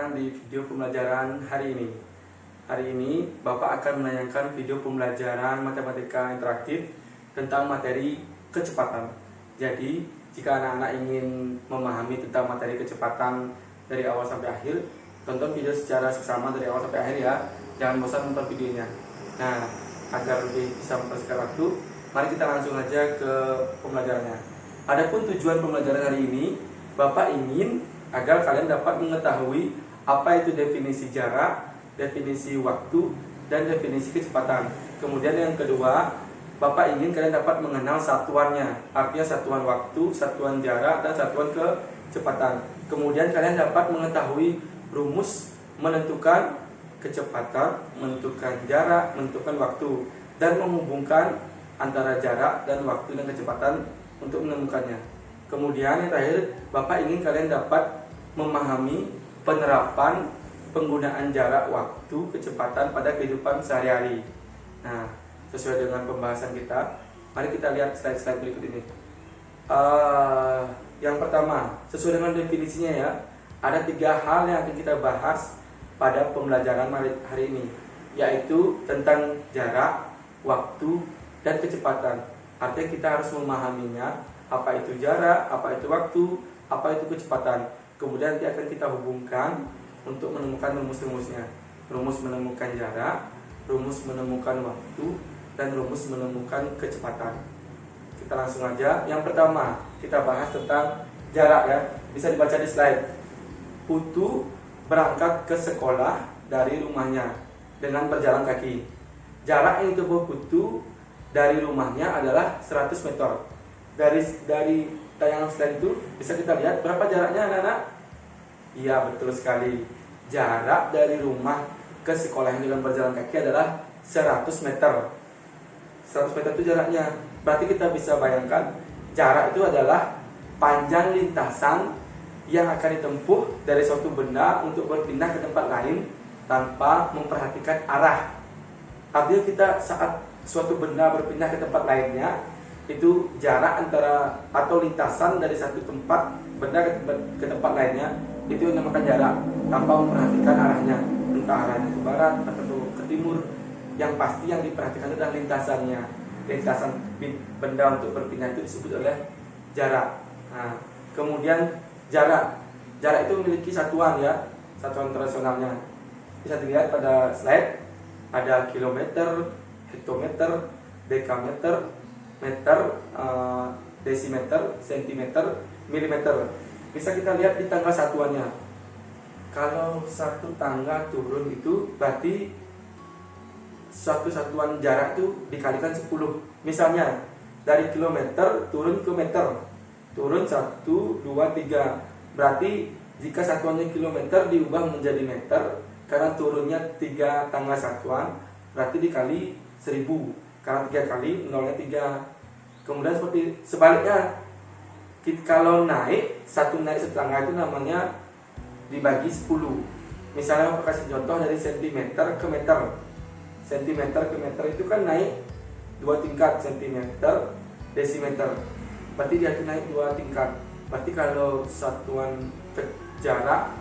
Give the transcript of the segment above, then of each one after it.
datang di video pembelajaran hari ini. Hari ini Bapak akan menayangkan video pembelajaran matematika interaktif tentang materi kecepatan. Jadi, jika anak-anak ingin memahami tentang materi kecepatan dari awal sampai akhir, tonton video secara seksama dari awal sampai akhir ya. Jangan bosan nonton videonya. Nah, agar lebih bisa mempersingkat waktu, mari kita langsung aja ke pembelajarannya. Adapun tujuan pembelajaran hari ini, Bapak ingin agar kalian dapat mengetahui apa itu definisi jarak, definisi waktu, dan definisi kecepatan. Kemudian yang kedua, Bapak ingin kalian dapat mengenal satuannya, artinya satuan waktu, satuan jarak, dan satuan kecepatan. Kemudian kalian dapat mengetahui rumus menentukan kecepatan, menentukan jarak, menentukan waktu, dan menghubungkan antara jarak dan waktu dan kecepatan untuk menemukannya. Kemudian yang terakhir, Bapak ingin kalian dapat memahami penerapan penggunaan jarak, waktu, kecepatan pada kehidupan sehari-hari. Nah, sesuai dengan pembahasan kita, mari kita lihat slide-slide berikut ini. Yang pertama, sesuai dengan definisinya ya, ada 3 hal yang akan kita bahas pada pembelajaran hari ini, yaitu tentang jarak, waktu, dan kecepatan. Artinya kita harus memahaminya, apa itu jarak, apa itu waktu, apa itu kecepatan. Kemudian nanti akan kita hubungkan untuk menemukan rumus-rumusnya. Rumus menemukan jarak, rumus menemukan waktu, dan rumus menemukan kecepatan. Kita langsung aja. Yang pertama, kita bahas tentang jarak ya. Bisa dibaca di slide. Putu berangkat ke sekolah dari rumahnya dengan berjalan kaki. Jarak yang ditempuh Putu dari rumahnya adalah 100 meter. Dari tayangan slide itu bisa kita lihat berapa jaraknya anak-anak? Iya, betul sekali. Jarak dari rumah ke sekolah yang dengan berjalan kaki adalah 100 meter. 100 meter itu jaraknya. Berarti kita bisa bayangkan jarak itu adalah panjang lintasan yang akan ditempuh dari suatu benda untuk berpindah ke tempat lain tanpa memperhatikan arah. Artinya kita saat suatu benda berpindah ke tempat lainnya, itu jarak antara atau lintasan dari satu tempat benda ke tempat lainnya, itu yang dinamakan jarak tanpa memperhatikan arahnya, entah arahnya ke barat atau ke timur. Yang pasti yang diperhatikan adalah lintasannya. Lintasan benda untuk berpindah itu disebut oleh jarak. Nah, kemudian jarak itu memiliki satuan ya, satuan internasionalnya. Bisa dilihat pada slide, ada kilometer, hektometer, dekameter, meter, desimeter, sentimeter, milimeter. Bisa kita lihat di tangga satuannya. Kalau satu tangga turun itu berarti satu satuan jarak itu dikalikan 10. Misalnya dari kilometer turun ke meter, turun 1, 2, 3. Berarti jika satuannya kilometer diubah menjadi meter, karena turunnya 3 tangga satuan, berarti dikali 1000. Karena 3 kali nolnya 3. Kemudian seperti sebaliknya, kalau naik satu tangga itu namanya dibagi 10. Misalnya aku kasih contoh dari sentimeter ke meter. Sentimeter ke meter itu kan naik 2 tingkat, sentimeter, desimeter. Berarti dia naik 2 tingkat. Berarti kalau satuan jarak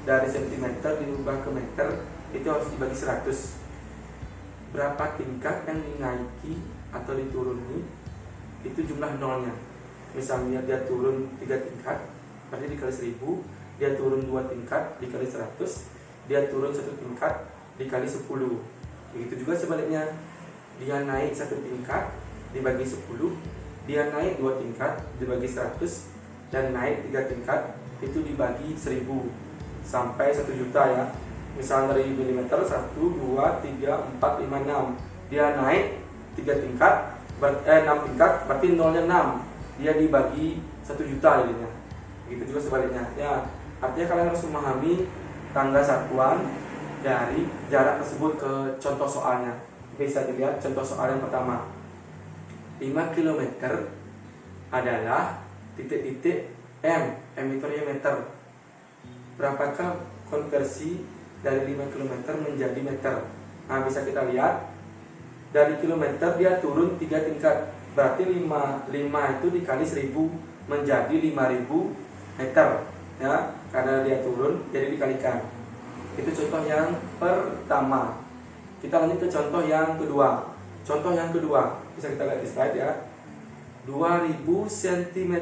dari sentimeter diubah ke meter, itu harus dibagi 100. Berapa tingkat yang dinaiki atau dituruni, itu jumlah nolnya. Misalnya dia turun 3 tingkat, berarti dikali 1000. Dia turun 2 tingkat dikali 100. Dia turun 1 tingkat dikali 10. Begitu juga sebaliknya, dia naik 1 tingkat dibagi 10, dia naik 2 tingkat dibagi 100, dan naik 3 tingkat itu dibagi 1000 sampai 1 juta ya. Misal dari milimeter 1, 2, 3, 4, 5, 6. Dia naik 3 tingkat 6 tingkat, berarti nolnya 6. Dia dibagi 1 juta jadinya. Begitu juga sebaliknya. Ya, artinya kalian harus memahami tangga satuan dari jarak tersebut ke contoh soalnya. Bisa dilihat contoh soal yang pertama. 5 km adalah titik-titik M itu meter. Berapakah konversi dari 5 km menjadi meter? Nah, bisa kita lihat dari kilometer dia turun 3 tingkat. Berarti 5 itu dikali 1000 menjadi 5000 meter ya, karena dia turun jadi dikalikan. Itu contoh yang pertama. Kita lanjut ke contoh yang kedua. Contoh yang kedua, bisa kita lihat di slide ya. 2000 cm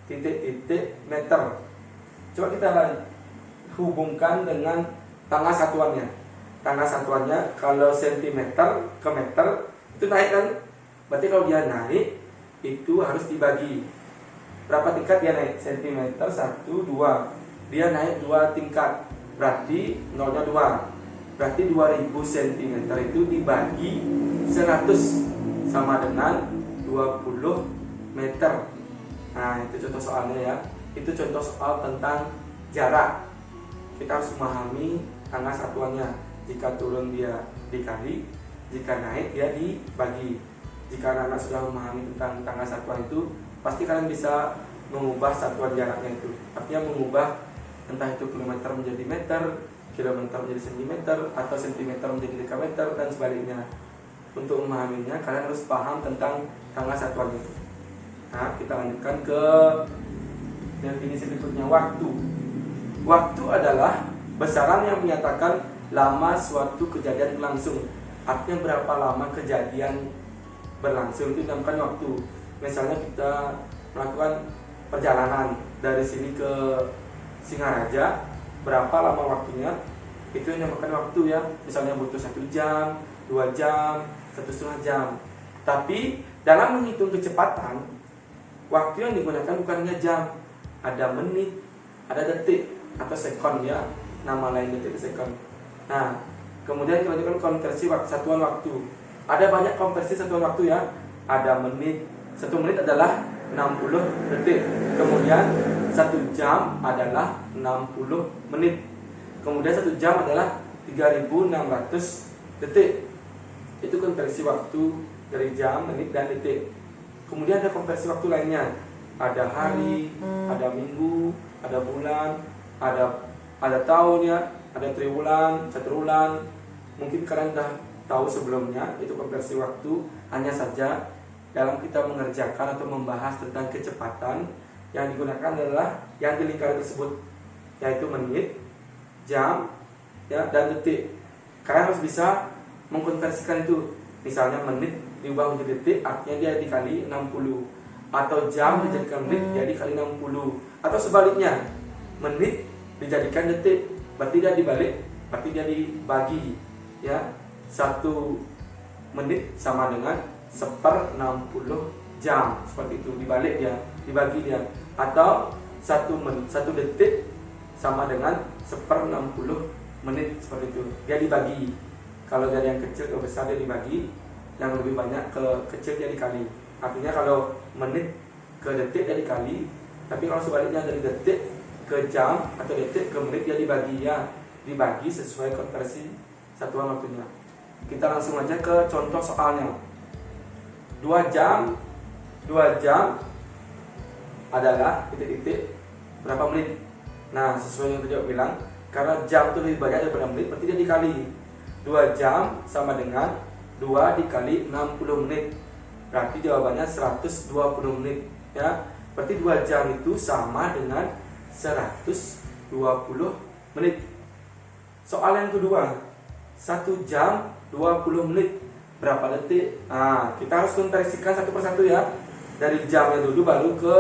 titik-titik meter. Coba kita hubungkan dengan tanggal satuannya. Tanggal satuannya kalau centimeter ke meter itu naik kan? Berarti kalau dia naik itu harus dibagi. Berapa tingkat dia naik? Centimeter 1, 2. Dia naik 2 tingkat. Berarti nolnya 2. Berarti 2000 cm itu dibagi 100 sama dengan 20 meter. Nah, itu contoh soalnya ya. Itu contoh soal tentang jarak. Kita harus memahami tanggal satuannya. Jika turun dia dikali, jika naik dia dibagi. Jika anak-anak sudah memahami tentang tanggal satuan itu, pasti kalian bisa mengubah satuan jaraknya itu. Artinya mengubah entah itu kilometer menjadi meter, kilometer menjadi sentimeter, atau sentimeter menjadi dekameter, dan sebaliknya. Untuk memahaminya, kalian harus paham tentang tanggal satuan itu. Nah, kita lanjutkan ke definisi berikutnya, waktu. Waktu adalah besaran yang menyatakan lama suatu kejadian berlangsung. Artinya berapa lama kejadian berlangsung itu dinamakan waktu. Misalnya kita melakukan perjalanan dari sini ke Singaraja, berapa lama waktunya, itu yang dinamakan waktu ya. Misalnya butuh 1 jam, 2 jam, 1,5 jam. Tapi dalam menghitung kecepatan, waktu yang digunakan bukan hanya jam, ada menit, ada detik atau sekon ya, nama lain detik sekon. Nah, kemudian kita lanjutkan konversi satuan waktu. Ada banyak konversi satuan waktu ya. Ada menit, 1 menit adalah 60 detik. Kemudian 1 jam adalah 60 menit. Kemudian 1 jam adalah 3600 detik. Itu konversi waktu dari jam, menit, dan detik. Kemudian ada konversi waktu lainnya. Ada hari, ada minggu, ada bulan, ada tahun ya, ada triwulan, caturwulan. Mungkin kalian sudah tahu sebelumnya, itu konversi waktu. Hanya saja dalam kita mengerjakan atau membahas tentang kecepatan, yang digunakan adalah yang di lingkaran tersebut, yaitu menit, jam, ya, dan detik. Kalian harus bisa mengkonversikan itu. Misalnya menit diubah menjadi detik, artinya dia dikali 60. Atau jam dijadikan menit, dia dikali 60. Atau sebaliknya, menit dijadikan detik, berarti dia dibalik, berarti dia dibagi. Ya, 1 menit sama dengan 1/60 jam, seperti itu, dibalik dia, dibagi dia. Atau 1 detik sama dengan 1/60 menit, seperti itu, dia dibagi. Kalau dari yang kecil ke besar dia dibagi, yang lebih banyak ke kecil dia dikali. Artinya kalau menit ke detik dia dikali, tapi kalau sebaliknya dari detik ke jam atau detik ke menit dia dibagi, ya, dibagi sesuai konversi satuan waktunya. Kita langsung aja ke contoh soalnya. 2 jam adalah titik-titik berapa menit. Nah, sesuai yang tadi aku bilang, karena jam itu lebih banyak daripada menit, berarti dia dikali. 2 jam sama dengan 2 dikali 60 menit. Berarti jawabannya 120 menit, ya. Berarti 2 jam itu sama dengan 120 menit. Soal yang kedua, 1 jam 20 menit berapa detik? Nah, kita harus konversikan satu persatu ya. Dari jamnya dulu baru ke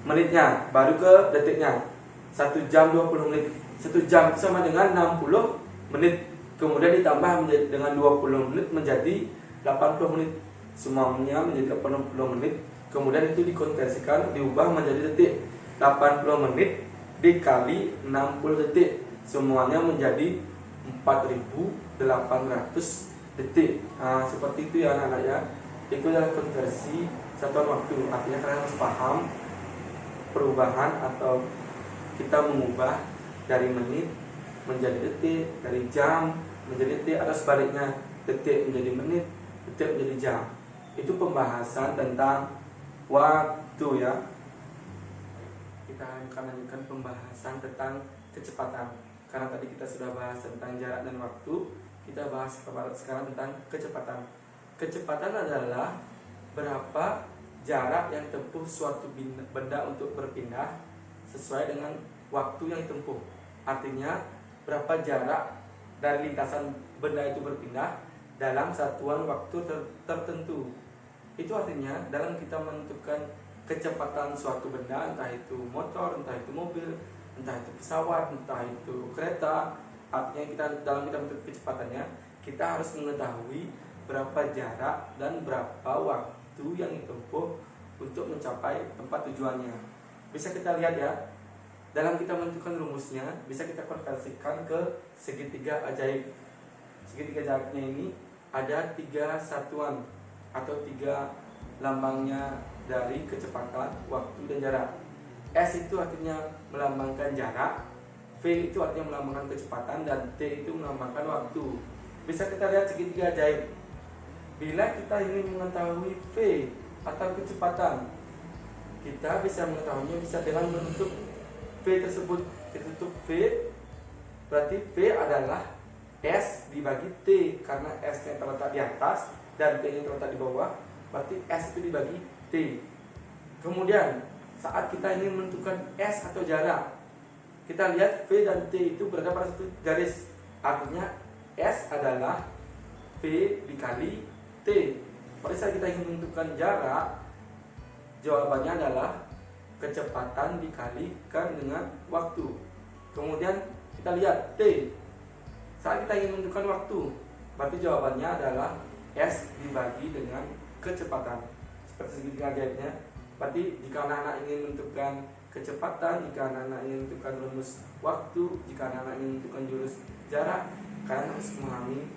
menitnya, baru ke detiknya. 1 jam 20 menit. 1 jam sama dengan 60 menit. Kemudian ditambah dengan 20 menit menjadi 80 menit. Semuanya menjadi 80 menit. Kemudian itu dikonversikan, diubah menjadi detik. 80 menit dikali 60 detik. Semuanya menjadi 4800 detik. Nah, seperti itu ya anak-anak ya. Itu adalah konversi satuan waktu. Artinya kalian harus paham perubahan atau kita mengubah dari menit menjadi detik, dari jam menjadi detik, atau sebaliknya, detik menjadi menit, detik menjadi jam. Itu pembahasan tentang waktu ya. Kita akan lanjutkan pembahasan tentang kecepatan. Karena tadi kita sudah bahas tentang jarak dan waktu, kita bahas sekarang tentang kecepatan. Kecepatan adalah berapa jarak yang tempuh suatu benda untuk berpindah sesuai dengan waktu yang ditempuh. Artinya berapa jarak dari lintasan benda itu berpindah dalam satuan waktu tertentu. Itu artinya dalam kita menentukan kecepatan suatu benda, entah itu motor, entah itu mobil, entah itu pesawat, entah itu kereta, artinya dalam kita menentukan kecepatannya, kita harus mengetahui berapa jarak dan berapa waktu yang ditempuh untuk mencapai tempat tujuannya. Bisa kita lihat ya, dalam kita menentukan rumusnya, bisa kita konversikan ke segitiga ajaib. Segitiga ajaibnya ini ada 3 satuan atau 3 lambangnya dari kecepatan, waktu, dan jarak. S itu artinya melambangkan jarak, V itu artinya melambangkan kecepatan, dan T itu melambangkan waktu. Bisa kita lihat segitiga ajaib. Bila kita ingin mengetahui V atau kecepatan, kita bisa mengetahuinya bisa dengan bentuk V tersebut. Bentuk V berarti V adalah S dibagi T, karena S yang terletak di atas dan T yang terletak di bawah, berarti S itu dibagi T. Kemudian saat kita ingin menentukan S atau jarak, kita lihat V dan T itu berada pada satu garis, artinya S adalah V dikali T. Pada saat kita ingin menentukan jarak, jawabannya adalah kecepatan dikalikan dengan waktu. Kemudian kita lihat T. Saat kita ingin menentukan waktu, berarti jawabannya adalah S dibagi dengan kecepatan. Seperti segitiga ajaibnya. Berarti jika anak-anak ingin menentukan kecepatan, jika anak-anak ingin menentukan rumus waktu, jika anak-anak ingin menentukan jurus jarak, kalian harus memahami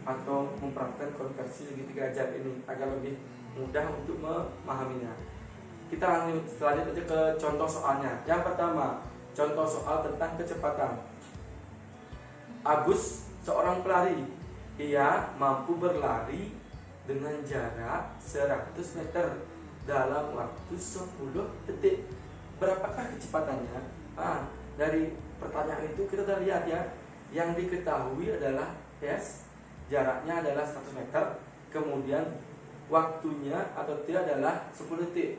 atau mempraktikkan konversi segitiga ajaib ini agar lebih mudah untuk memahaminya. Kita lanjut aja ke contoh soalnya. Yang pertama, contoh soal tentang kecepatan. Agus seorang pelari. Ia mampu berlari dengan jarak 100 meter dalam waktu 10 detik. Berapakah kecepatannya? Dari pertanyaan itu kita sudah lihat ya. Yang diketahui adalah S, jaraknya adalah 100 meter, kemudian waktunya atau T adalah 10 detik.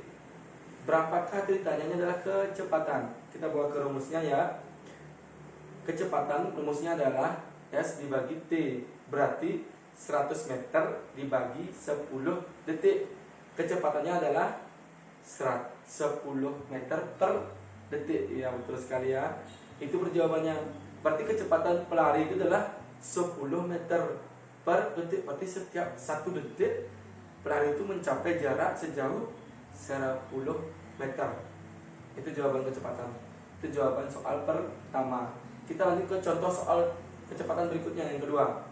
Berapakah ditanyanya adalah kecepatan? Kita bawa ke rumusnya ya. Kecepatan rumusnya adalah S dibagi T, berarti 100 meter dibagi 10 detik. Kecepatannya adalah 10 meter per detik. Ya, betul sekali ya. Itu perjawabannya. Berarti kecepatan pelari itu adalah 10 meter per detik. Berarti setiap 1 detik pelari itu mencapai jarak sejauh 10 meter. Itu jawaban kecepatan. Itu jawaban soal pertama. Kita lanjut ke contoh soal kecepatan berikutnya, yang kedua.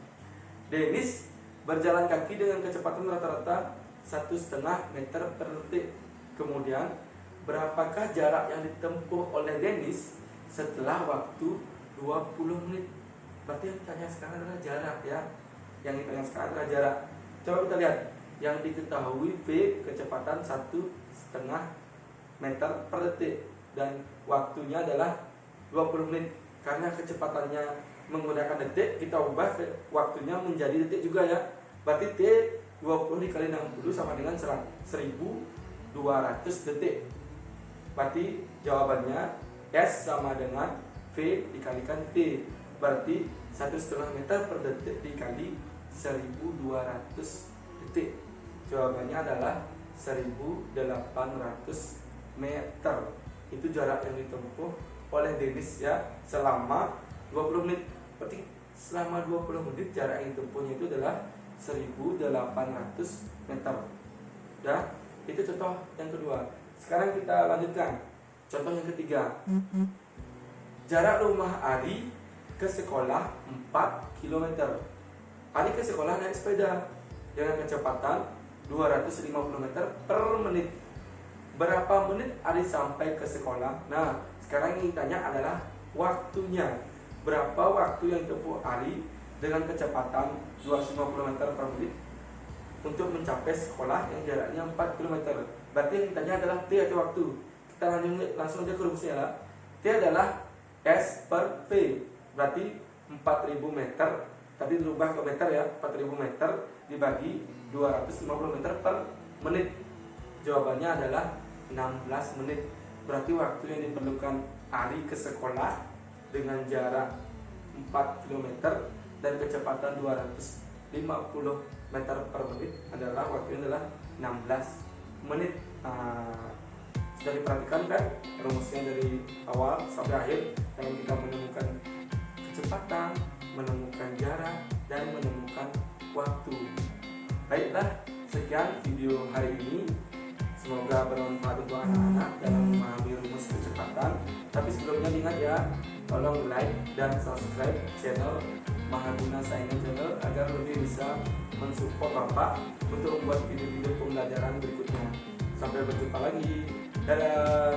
Dennis berjalan kaki dengan kecepatan rata-rata 1,5 meter per detik. Kemudian, berapakah jarak yang ditempuh oleh Dennis setelah waktu 20 menit? Berarti yang ditanya sekarang adalah jarak ya. Yang ditanya sekarang adalah jarak. Coba kita lihat. Yang diketahui V kecepatan 1,5 meter per detik dan waktunya adalah 20 menit. Karena kecepatannya menggunakan detik, kita ubah waktunya menjadi detik juga ya. Berarti T 20 dikali 60 sama dengan 1200 detik. Berarti jawabannya S sama dengan V dikalikan T. Berarti 1,5 meter per detik dikali 1200 detik. Jawabannya adalah 1800 meter. Itu jarak yang ditempuh oleh Dennis ya selama 20 menit. Berarti selama 20 menit jarak yang ditempuhnya itu adalah 1800 meter. Ya, itu contoh yang kedua. Sekarang kita lanjutkan contoh yang ketiga. Jarak rumah Ari ke sekolah 4 km. Ari ke sekolah naik sepeda dengan kecepatan 250 meter per menit. Berapa menit Ari sampai ke sekolah? Nah, sekarang yang ditanya adalah waktunya. Berapa waktu yang ditempuh Ari dengan kecepatan 250 meter per menit untuk mencapai sekolah yang jaraknya 4 km. Berarti yang ditanya adalah T atau waktu. Kita langsung aja ke rumusnya lah. T adalah S per V. Berarti 4000 meter. Tadi dirubah ke meter ya. 4000 meter dibagi 250 meter per menit. Jawabannya adalah 16 menit. Berarti waktu yang diperlukan Ari ke sekolah dengan jarak 4 km dan kecepatan 250 meter per menit adalah waktunya adalah 16 menit. Sudah diperhatikan kan rumusnya dari awal sampai akhir dengan kita menemukan kecepatan, menemukan jarak, dan menemukan waktu. Baiklah, sekian video hari ini. Semoga bermanfaat untuk anak-anak dalam memahami rumus kecepatan. Tapi sebelumnya ingat ya, tolong like dan subscribe channel Mahaguna Saingan Channel agar lebih bisa mensupport Bapak untuk membuat video-video pembelajaran berikutnya. Sampai berjumpa lagi. Dadah.